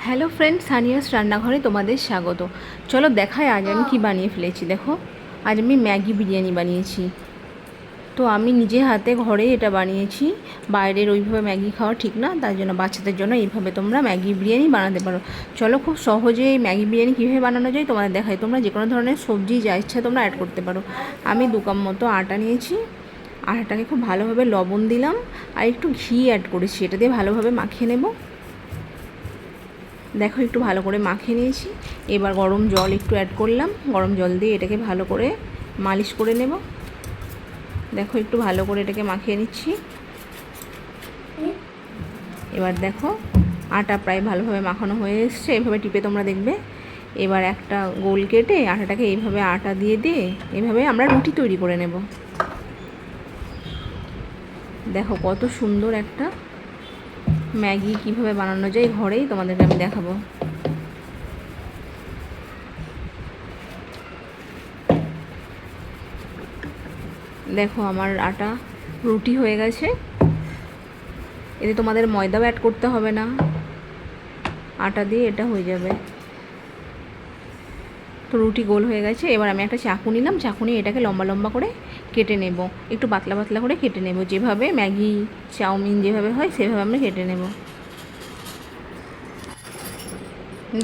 Hello friend, Sania's রান্নাঘরে তোমাদের স্বাগত। চলো দেখাই আজ আমি কি বানিয়ে ফেলেছি। দেখো, আজ আমি ম্যাগি বিরিয়ানি বানিয়েছি। তো আমি নিজে হাতে ঘরে এটা বানিয়েছি। বাইরের ওইভাবে ম্যাগি খাওয়া ঠিক না, তার জন্য বাচ্চাদের জন্য এইভাবে তোমরা ম্যাগি বিরিয়ানি বানাতে পারো। চলো খুব সহজে ম্যাগি বিরিয়ানি কীভাবে বানানো যায় তোমাদের দেখাই। তোমরা যে কোনো ধরনের সবজি যা ইচ্ছা তোমরা অ্যাড করতে পারো। আমি 2 কাপ মতো আটা নিয়েছি। আটাটাকে খুব ভালোভাবে লবণ দিলাম আর একটু ঘি অ্যাড করেছি, এটা দিয়ে ভালোভাবে মাখিয়ে নেব। দেখো একটু ভালো করে মাখিয়ে নিয়েছি। এবার গরম জল একটু অ্যাড করলাম, গরম জল দিয়ে এটাকে ভালো করে মালিশ করে নেব। দেখো একটু ভালো করে এটাকে মাখিয়ে নিচ্ছি। এবার দেখো আটা প্রায় ভালোভাবে মাখানো হয়ে এসছে। এভাবে টিপে তোমরা দেখবে। এবার একটা গোল কেটে আটাটাকে এইভাবে আটা দিয়ে এইভাবে আমরা রুটি তৈরি করে নেব। দেখো কত সুন্দর একটা ম্যাগি কিভাবে বানানো যায় ঘরেই তোমাদেরকে আমি দেখাবো। দেখো আমার আটা রুটি হয়ে গেছে। এতে তোমাদের ময়দাও অ্যাড করতে হবে না, আটা দিয়ে এটা হয়ে যাবে। তো রুটি গোল হয়ে গেছে। এবার আমি একটা চাকু নিলাম, চাকু নিয়ে এটাকে লম্বা লম্বা করে কেটে নেব, একটু পাতলা পাতলা করে কেটে নেব, যেভাবে ম্যাগি চাউমিন যেভাবে হয় সেভাবে আমরা কেটে নেব।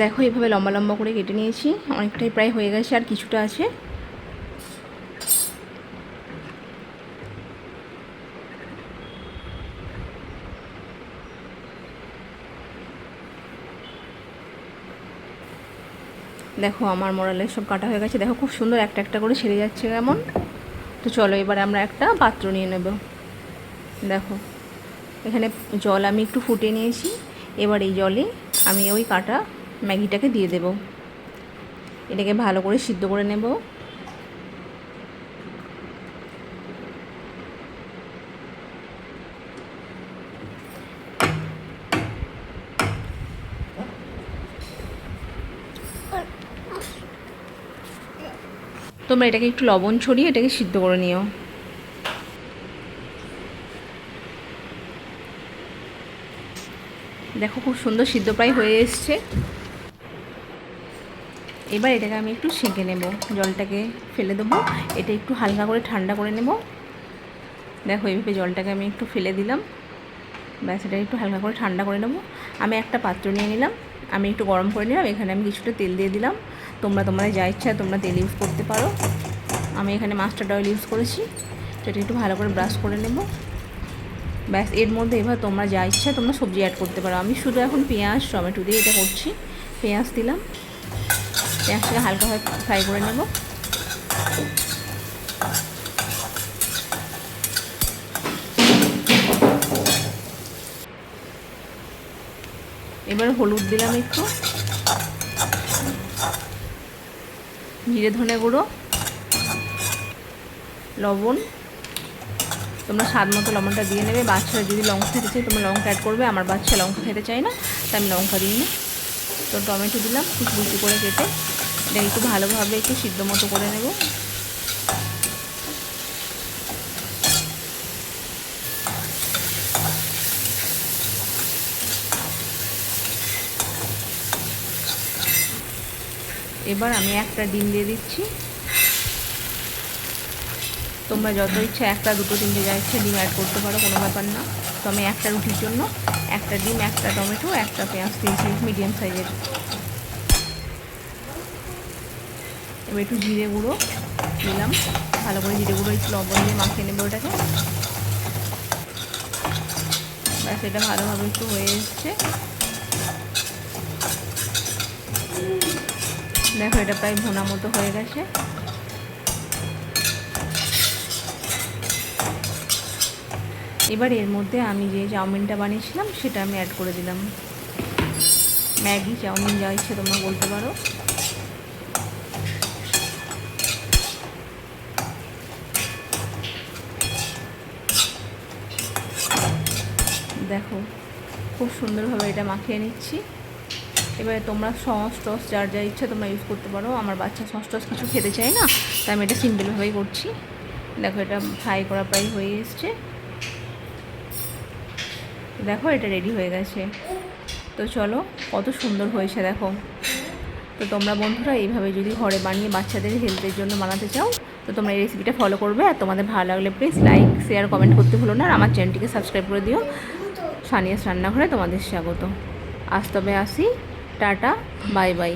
দেখো এইভাবে লম্বা লম্বা করে কেটে নিয়েছি, অনেকটাই প্রায় হয়ে গেছে, আর কিছুটা আছে। দেখো আমার মোড়ালের সব কাটা হয়ে গেছে। দেখো খুব সুন্দর একটা একটা করে ছেড়ে যাচ্ছে কেমন। তো চলো এবার আমরা একটা পাত্র নিয়ে নেব। দেখো এখানে জল আমি একটু ফুটিয়ে নিয়েছি। এবার এই জলে আমি ওই কাটা ম্যাগিটাকে দিয়ে দেব। এটাকে ভালো করে সিদ্ধ করে নেব। তোমরা এটাকে একটু লবণ ছড়িয়ে এটাকে সিদ্ধ করে নিও। দেখো খুব সুন্দর সিদ্ধ প্রায় হয়ে এসছে। এবার এটাকে আমি একটু সেঁকে নেব, জলটাকে ফেলে দেবো। এটা একটু হালকা করে ঠান্ডা করে নেব। দেখো এইভাবে জলটাকে আমি একটু ফেলে দিলাম, ব্যাস এটা একটু হালকা করে ঠান্ডা করে নেব। আমি একটা পাত্র নিয়ে নিলাম, আমি একটু গরম করে নিলাম। এখানে আমি কিছুটা তেল দিয়ে দিলাম। তোমরা তোমাদের যা ইচ্ছা তোমরা তেল ইউজ করতে পারো। আমি এখানে মাস্টার্ড অয়েল ইউজ করেছি। তো এটা একটু ভালো করে ব্রাশ করে নেব। ব্যাস এর মধ্যে এবার তোমরা যা ইচ্ছা তোমরা সবজি অ্যাড করতে পারো। আমি শুধু এখন পেঁয়াজ টমেটো দিয়ে এটা করছি। পেঁয়াজ দিলাম, পেঁয়াজটাকে হালকাভাবে ফ্রাই করে নেব। এবার হলুদ দিলাম একটু, জিরে ধনে গুঁড়ো, লবণ। তোমরা স্বাদ মতো লবণটা দিয়ে নেবে। বাচ্চারা যদি লঙ্কা খেতে চায় তোমরা লঙ্কা অ্যাড করবে। আমার বাচ্চা লঙ্কা খেতে চায় না, তাই আমি লঙ্কা দিইনি। তো টমেটো দিলাম কুচি কুচি করে কেটে। এটা একটু ভালোভাবে একটু সিদ্ধ মতো করে নেব। এবার আমি একটা ডিম দিয়ে দিচ্ছি। তোমরা যত ইচ্ছা একটা দুটো তিনটে যা ইচ্ছা ডিম অ্যাড করতে পারো, কোনো ব্যাপার না। তো আমি একটা রুটির জন্য একটা ডিম, একটা টমেটো, একটা পেঁয়াজ দিয়েছি মিডিয়াম সাইজের। এবার একটু জিরে গুঁড়ো দিলাম, ভালো করে জিরে গুঁড়ো একটু লবণ দিয়ে মাখিয়ে নেবো ওটাকে। ব্যাস এটা ভালোভাবে একটু হয়ে এসছে। দেখো এটা প্রায় ভোনা মতো হয়ে গেছে। এবার এর মধ্যে আমি যে চাউমিনটা বানিয়েছিলাম সেটা আমি অ্যাড করে দিলাম। ম্যাগি চাউমিন যা ইচ্ছে তোমরা বলতে পারো। দেখো খুব সুন্দরভাবে এটা মাখিয়ে নিচ্ছি। এবারে তোমরা সস টস যার যা ইচ্ছা তোমরা ইউজ করতে পারো। আমার বাচ্চা সস টস কিছু খেতে চায় না, তাই আমি এটা সিম্পলভাবেই করছি। দেখো এটা ফ্রাই করা প্রায় হয়ে এসছে। দেখো এটা রেডি হয়ে গেছে। তো চলো কত সুন্দর হয়েছে দেখো। তো তোমরা বন্ধুরা এইভাবে যদি ঘরে বানিয়ে বাচ্চাদের হেলথের জন্য বানাতে চাও তো তোমরা এই রেসিপিটা ফলো করবে। আর তোমাদের ভালো লাগলে প্লিজ লাইক শেয়ার কমেন্ট করতে ভুলো না। আর আমার চ্যানেলটিকে সাবস্ক্রাইব করে দিও। সানিয়াস রান্নাঘরে তোমাদের স্বাগত। আজ তবে আসি, টাটা, বাই বাই।